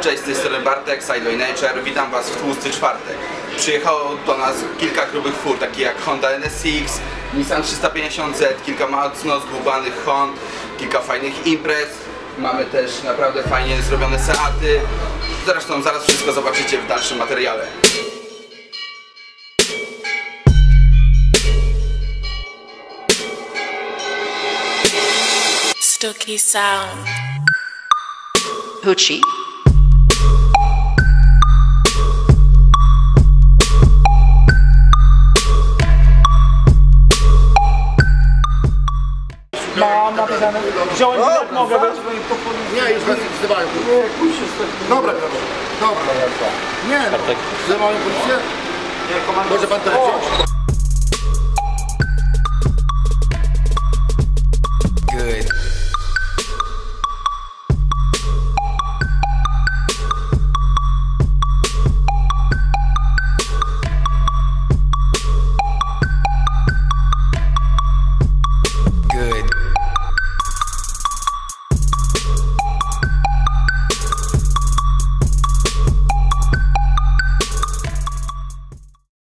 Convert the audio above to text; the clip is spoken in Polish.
Cześć, z tej strony Bartek, Sideway Nature. Witam Was w tłusty czwartek. Przyjechało do nas kilka grubych fur, takich jak Honda NSX, Nissan 350Z, kilka mocno zdłubanych Hond, kilka fajnych imprez. Mamy też naprawdę fajnie zrobione Seaty. Zresztą zaraz wszystko zobaczycie w dalszym materiale. Stooky Sound. Hoochie. Mam napisane. Wziąłem bilet, mogę być? Nie, już was wzywają. Dobra, dobra. Nie, wzywają policję? Może pan to wziąć?